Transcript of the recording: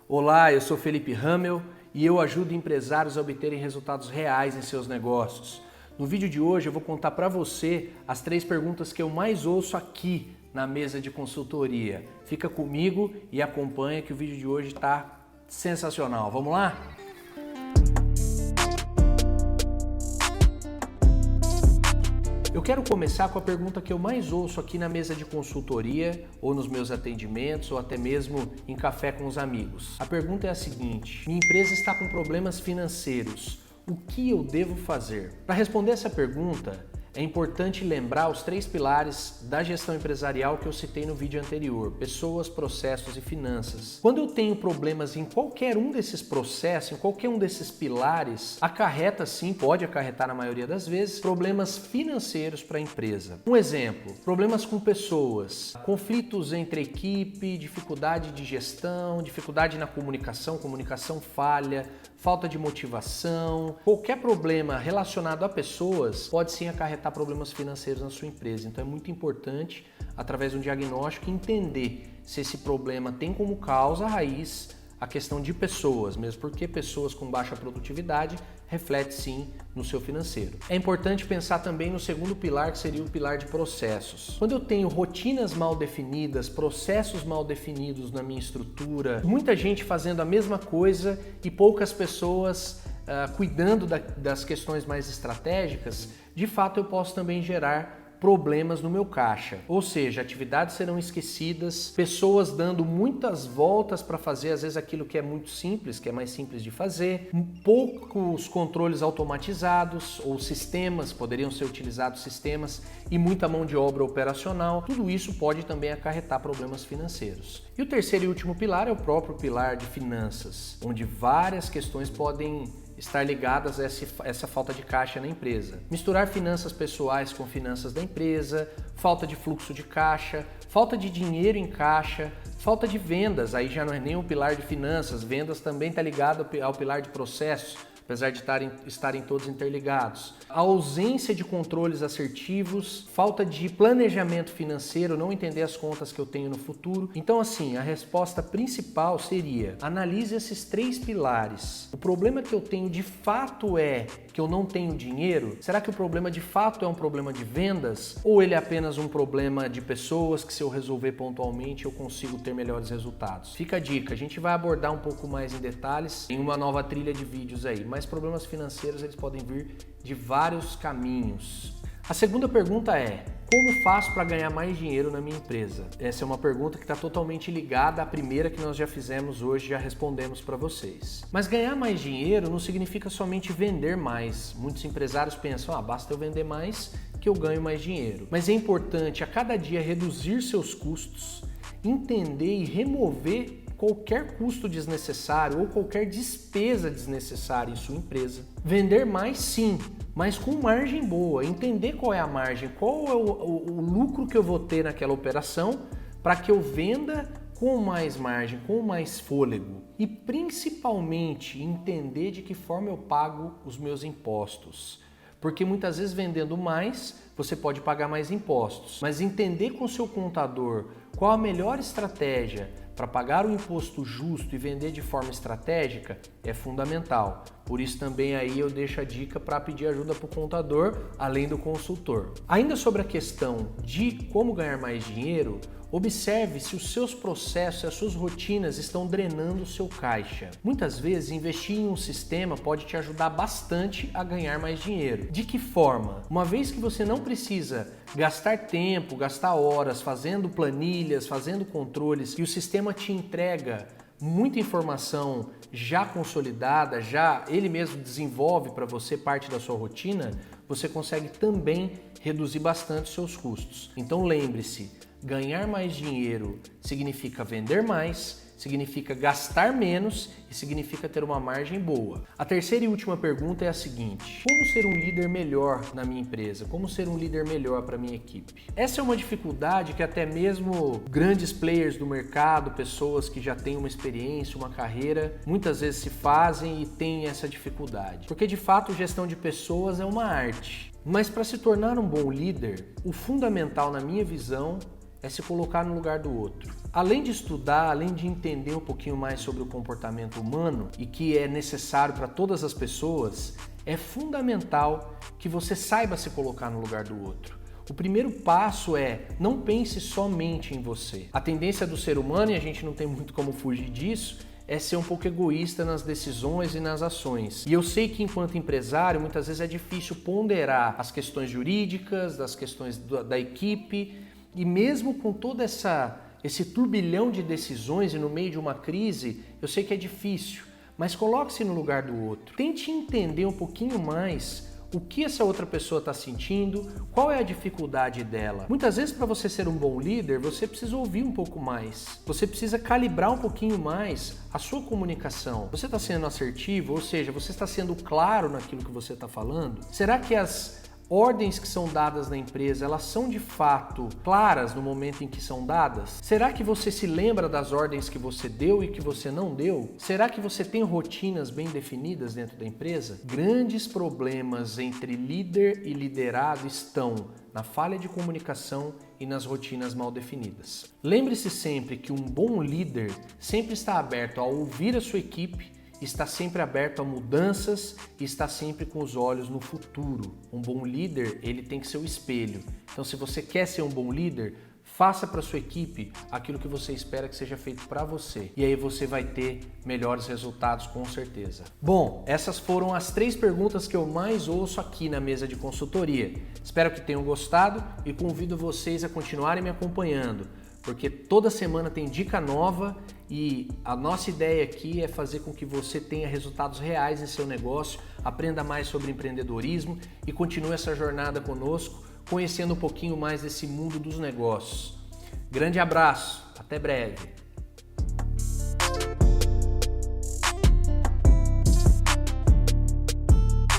Olá, eu sou Felipe Ramel e eu ajudo empresários a obterem resultados reais em seus negócios. No vídeo de hoje eu vou contar para você as 3 perguntas que eu mais ouço aqui na mesa de consultoria. Fica comigo e acompanha que o vídeo de hoje está sensacional. Vamos lá? Eu quero começar com a pergunta que eu mais ouço aqui na mesa de consultoria, ou nos meus atendimentos, ou até mesmo em café com os amigos. A pergunta é a seguinte: minha empresa está com problemas financeiros. O que eu devo fazer? Para responder essa pergunta, é importante lembrar os 3 pilares da gestão empresarial que eu citei no vídeo anterior: pessoas, processos e finanças. Quando eu tenho problemas em qualquer um desses processos, em qualquer um desses pilares, acarreta sim, pode acarretar na maioria das vezes, problemas financeiros para a empresa. Um exemplo: problemas com pessoas, conflitos entre equipe, dificuldade de gestão, dificuldade na comunicação falha, falta de motivação. Qualquer problema relacionado a pessoas pode sim acarretar problemas financeiros na sua empresa. Então é muito importante, através de um diagnóstico, entender se esse problema tem como causa raiz a questão de pessoas, mesmo porque pessoas com baixa produtividade reflete sim no seu financeiro. É importante pensar também no segundo pilar, que seria o pilar de processos. Quando eu tenho rotinas mal definidas, processos mal definidos na minha estrutura, muita gente fazendo a mesma coisa e poucas pessoas cuidando das questões mais estratégicas, de fato eu posso também gerar problemas no meu caixa. Ou seja, atividades serão esquecidas, pessoas dando muitas voltas para fazer às vezes aquilo que é muito simples, que é mais simples de fazer, poucos controles automatizados ou sistemas, poderiam ser utilizados sistemas e muita mão de obra operacional. Tudo isso pode também acarretar problemas financeiros. E o terceiro e último pilar é o próprio pilar de finanças, onde várias questões podem estar ligadas a essa falta de caixa na empresa. Misturar finanças pessoais com finanças da empresa, falta de fluxo de caixa, falta de dinheiro em caixa, falta de vendas, aí já não é nem o pilar de finanças, vendas também está ligado ao pilar de processos, apesar de estarem todos interligados. A ausência de controles assertivos, falta de planejamento financeiro, não entender as contas que eu tenho no futuro. Então, assim, a resposta principal seria: analise esses 3 pilares. O problema que eu tenho de fato é que eu não tenho dinheiro? Será que o problema de fato é um problema de vendas? Ou ele é apenas um problema de pessoas que, se eu resolver pontualmente, eu consigo ter melhores resultados? Fica a dica, a gente vai abordar um pouco mais em detalhes em uma nova trilha de vídeos aí. Mas problemas financeiros eles podem vir de vários caminhos. A segunda pergunta é: como faço para ganhar mais dinheiro na minha empresa? Essa é uma pergunta que está totalmente ligada à primeira que nós já fizemos hoje, já respondemos para vocês. Mas ganhar mais dinheiro não significa somente vender mais. Muitos empresários pensam: basta eu vender mais que eu ganho mais dinheiro. Mas é importante a cada dia reduzir seus custos, entender e remover qualquer custo desnecessário ou qualquer despesa desnecessária em sua empresa. Vender mais sim, mas com margem boa. Entender qual é a margem, qual é o lucro que eu vou ter naquela operação para que eu venda com mais margem, com mais fôlego. E principalmente entender de que forma eu pago os meus impostos. Porque muitas vezes vendendo mais, você pode pagar mais impostos. Mas entender com o seu contador qual a melhor estratégia para pagar o imposto justo e vender de forma estratégica é fundamental. Por isso também aí eu deixo a dica para pedir ajuda para o contador, além do consultor. Ainda sobre a questão de como ganhar mais dinheiro, observe se os seus processos e as suas rotinas estão drenando o seu caixa. Muitas vezes investir em um sistema pode te ajudar bastante a ganhar mais dinheiro. De que forma? Uma vez que você não precisa gastar tempo, gastar horas fazendo planilhas, fazendo controles, e o sistema te entrega muita informação já consolidada, já ele mesmo desenvolve para você parte da sua rotina, você consegue também reduzir bastante seus custos. Então lembre-se, ganhar mais dinheiro significa vender mais, significa gastar menos e significa ter uma margem boa. A terceira e última pergunta é a seguinte: como ser um líder melhor na minha empresa? Como ser um líder melhor para minha equipe? Essa é uma dificuldade que até mesmo grandes players do mercado, pessoas que já têm uma experiência, uma carreira, muitas vezes se fazem e têm essa dificuldade. Porque de fato gestão de pessoas é uma arte. Mas para se tornar um bom líder, o fundamental na minha visão é se colocar no lugar do outro. Além de estudar, além de entender um pouquinho mais sobre o comportamento humano e que é necessário para todas as pessoas, é fundamental que você saiba se colocar no lugar do outro. O primeiro passo é não pense somente em você. A tendência do ser humano, e a gente não tem muito como fugir disso, é ser um pouco egoísta nas decisões e nas ações. E eu sei que enquanto empresário, muitas vezes é difícil ponderar as questões jurídicas, das questões da equipe, e mesmo com todo esse turbilhão de decisões e no meio de uma crise, eu sei que é difícil, mas coloque-se no lugar do outro. Tente entender um pouquinho mais o que essa outra pessoa está sentindo, qual é a dificuldade dela. Muitas vezes, para você ser um bom líder, você precisa ouvir um pouco mais. Você precisa calibrar um pouquinho mais a sua comunicação. Você está sendo assertivo, ou seja, você está sendo claro naquilo que você está falando? Será que as ordens que são dadas na empresa, elas são de fato claras no momento em que são dadas? Será que você se lembra das ordens que você deu e que você não deu? Será que você tem rotinas bem definidas dentro da empresa? Grandes problemas entre líder e liderado estão na falha de comunicação e nas rotinas mal definidas. Lembre-se sempre que um bom líder sempre está aberto a ouvir a sua equipe, está sempre aberto a mudanças e está sempre com os olhos no futuro. Um bom líder, ele tem que ser o espelho. Então, se você quer ser um bom líder, faça para sua equipe aquilo que você espera que seja feito para você. E aí você vai ter melhores resultados, com certeza. Bom, essas foram as 3 perguntas que eu mais ouço aqui na mesa de consultoria. Espero que tenham gostado e convido vocês a continuarem me acompanhando, porque toda semana tem dica nova e a nossa ideia aqui é fazer com que você tenha resultados reais em seu negócio, aprenda mais sobre empreendedorismo e continue essa jornada conosco, conhecendo um pouquinho mais desse mundo dos negócios. Grande abraço, até breve!